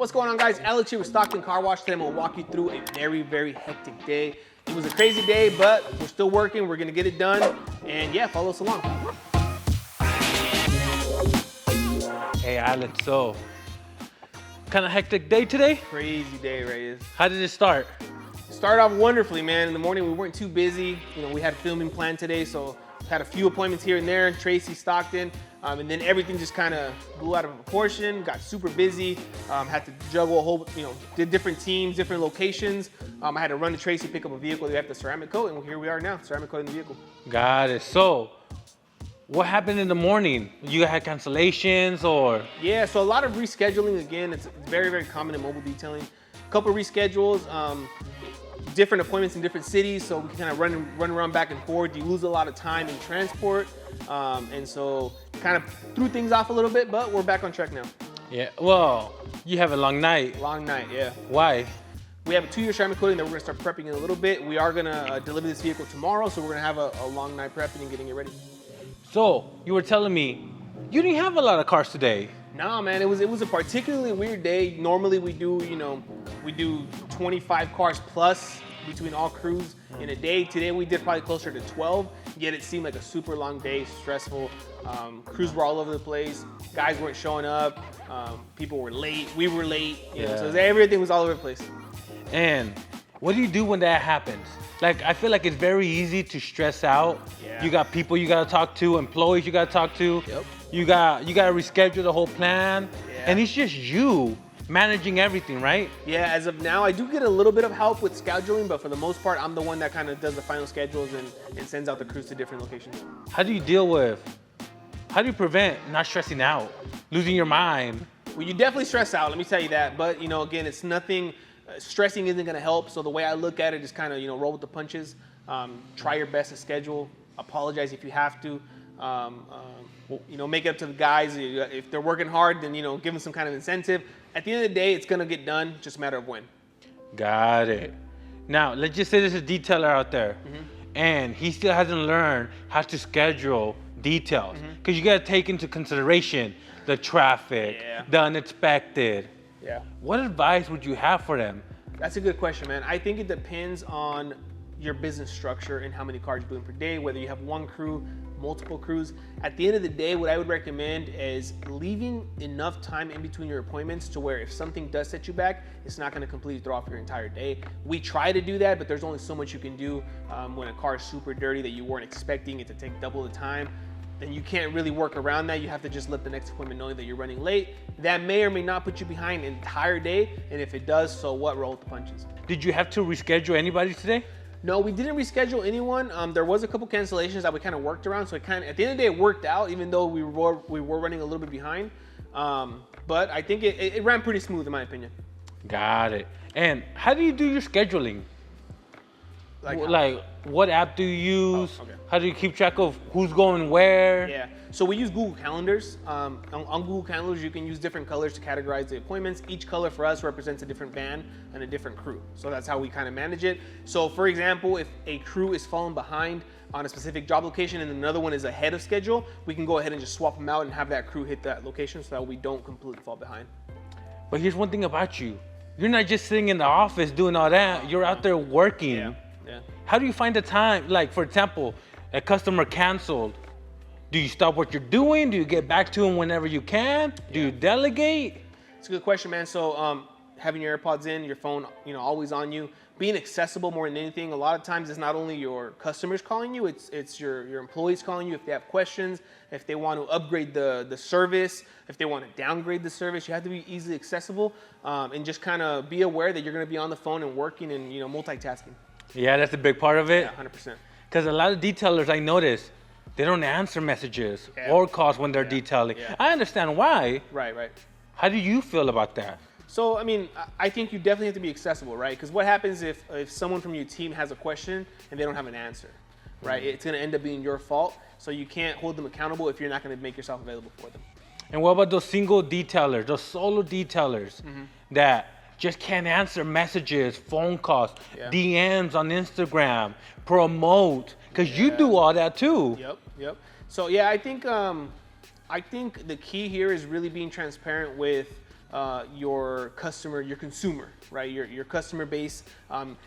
What's going on, guys? Alex here with Stockton Car Wash. Today I'm going to walk you through a very, very hectic day. It was a crazy day, but we're still working. We're going to get it done. And yeah, follow us along. Hey, Alex, so kind of hectic day today? Crazy day, Reyes. How did it start? Started off wonderfully, man. In the morning, we weren't too busy. We had filming planned today, so had a few appointments here and there, Tracy, Stockton, and then everything just kind of blew out of proportion, got super busy, had to juggle a whole, did different teams, different locations. I had to run to Tracy, pick up a vehicle, they have the ceramic coat, and here we are now, ceramic coat in the vehicle. Got it. So, what happened in the morning? You had cancellations or? Yeah, so a lot of rescheduling. Again, it's very, very common in mobile detailing. A couple of reschedules, different appointments in different cities, so we can kind of run around back and forth. You lose a lot of time in transport, and so kind of threw things off a little bit, but we're back on track now. Yeah, well, you have a long night. Long night, yeah. Why? We have a 2-year ceramic coating that we're gonna start prepping in a little bit. We are gonna deliver this vehicle tomorrow, so we're gonna have a long night prepping and getting it ready. So, you were telling me, you didn't have a lot of cars today. Nah, man, it was a particularly weird day. Normally we do 25 cars plus between all crews in a day. Today we did probably closer to 12, yet it seemed like a super long day, stressful. Crews were all over the place. Guys weren't showing up. People were late. We were late. So everything was all over the place. And what do you do when that happens? Like, I feel like it's very easy to stress out. Yeah. You got people you gotta talk to, employees you gotta talk to. Yep. You gotta reschedule the whole plan. Yeah. And it's just you managing everything, right? Yeah, as of now, I do get a little bit of help with scheduling, but for the most part, I'm the one that kind of does the final schedules and sends out the crews to different locations. How do you prevent not stressing out, losing your mind? Well, you definitely stress out, let me tell you that. But, again, it's nothing, stressing isn't gonna help. So the way I look at it is kind of, roll with the punches. Try your best to schedule, apologize if you have to. Make it up to the guys. If they're working hard, then, give them some kind of incentive. At the end of the day, it's gonna get done, just a matter of when. Got it. Now, let's just say there's a detailer out there, and he still hasn't learned how to schedule details. Because you gotta take into consideration the traffic, the unexpected. Yeah. What advice would you have for them? That's a good question, man. I think it depends on your business structure and how many cars you're doing per day, whether you have one crew, multiple crews. At the end of the day, what I would recommend is leaving enough time in between your appointments to where if something does set you back, it's not gonna completely throw off your entire day. We try to do that, but there's only so much you can do when a car is super dirty that you weren't expecting it to take double the time. Then you can't really work around that. You have to just let the next appointment know that you're running late. That may or may not put you behind an entire day, and if it does, so what? Roll with the punches. Did you have to reschedule anybody today? No, we didn't reschedule anyone. There was a couple cancellations that we kind of worked around, so at the end of the day, it worked out, even though we were running a little bit behind. But I think it ran pretty smooth, in my opinion. Got it. And how do you do your scheduling? Like what app do you use? Oh, okay. How do you keep track of who's going where? Yeah, so we use Google Calendars. On Google Calendars, you can use different colors to categorize the appointments. Each color for us represents a different band and a different crew. So that's how we kind of manage it. So for example, if a crew is falling behind on a specific job location and another one is ahead of schedule, we can go ahead and just swap them out and have that crew hit that location so that we don't completely fall behind. But here's one thing about you. You're not just sitting in the office doing all that. You're out there working. Yeah. How do you find the time? Like, for example, a customer canceled. Do you stop what you're doing? Do you get back to them whenever you can? Do you delegate? It's a good question, man. So having your AirPods in, your phone, always on you, being accessible more than anything. A lot of times it's not only your customers calling you, it's your employees calling you if they have questions, if they want to upgrade the service, if they want to downgrade the service. You have to be easily accessible and just kind of be aware that you're going to be on the phone and working and multitasking. Yeah, that's a big part of it. Yeah, 100%. Because a lot of detailers, I notice, they don't answer messages or calls when they're detailing. Yeah. I understand why. Right. How do you feel about that? So, I think you definitely have to be accessible, right? Because what happens if someone from your team has a question and they don't have an answer, right? It's going to end up being your fault. So you can't hold them accountable if you're not going to make yourself available for them. And what about those single detailers, those solo detailers that just can't answer messages, phone calls, DMs on Instagram, promote, because you do all that too. Yep. So yeah, I think the key here is really being transparent with your customer, your consumer, right? Your customer base.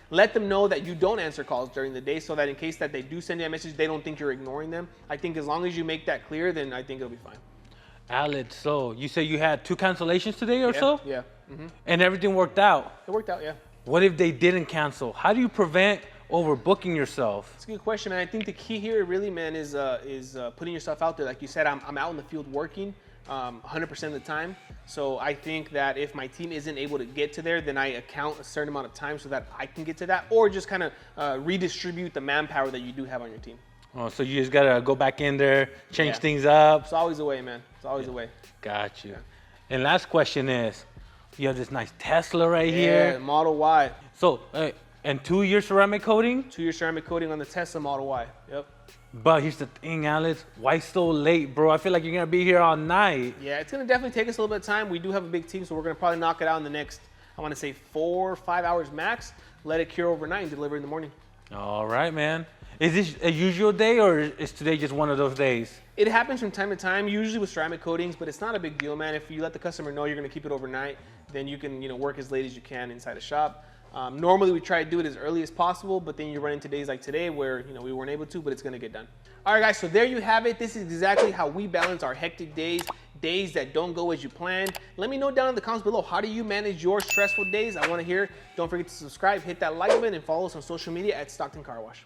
Let them know that you don't answer calls during the day, so that in case that they do send you a message, they don't think you're ignoring them. I think as long as you make that clear, then I think it'll be fine. Alex, so you say you had 2 cancellations today or so? Yeah. Mm-hmm. And everything worked out? It worked out, yeah. What if they didn't cancel? How do you prevent overbooking yourself? It's a good question, man. I think the key here really, man, is putting yourself out there. Like you said, I'm out in the field working 100% of the time. So I think that if my team isn't able to get to there, then I account a certain amount of time so that I can get to that, or just kind of redistribute the manpower that you do have on your team. Oh, so you just gotta go back in there, change things up. It's always a way, man. It's always a way. Got you. Yeah. And last question is, you have this nice Tesla right here. Model Y. So, and 2-year ceramic coating? 2-year ceramic coating on the Tesla Model Y. Yep. But here's the thing, Alex. Why so late, bro? I feel like you're gonna be here all night. Yeah, it's gonna definitely take us a little bit of time. We do have a big team, so we're gonna probably knock it out in the next, I want to say 4 or 5 hours max. Let it cure overnight and deliver in the morning. All right, man. Is this a usual day, or is today just one of those days? It happens from time to time, usually with ceramic coatings, but it's not a big deal, man. If you let the customer know you're gonna keep it overnight, then you can, work as late as you can inside the shop. Normally we try to do it as early as possible, but then you run into days like today where we weren't able to, but it's gonna get done. All right, guys, so there you have it. This is exactly how we balance our hectic days that don't go as you planned. Let me know down in the comments below, how do you manage your stressful days? I wanna hear. Don't forget to subscribe, hit that like button, and follow us on social media at Stockton Car Wash.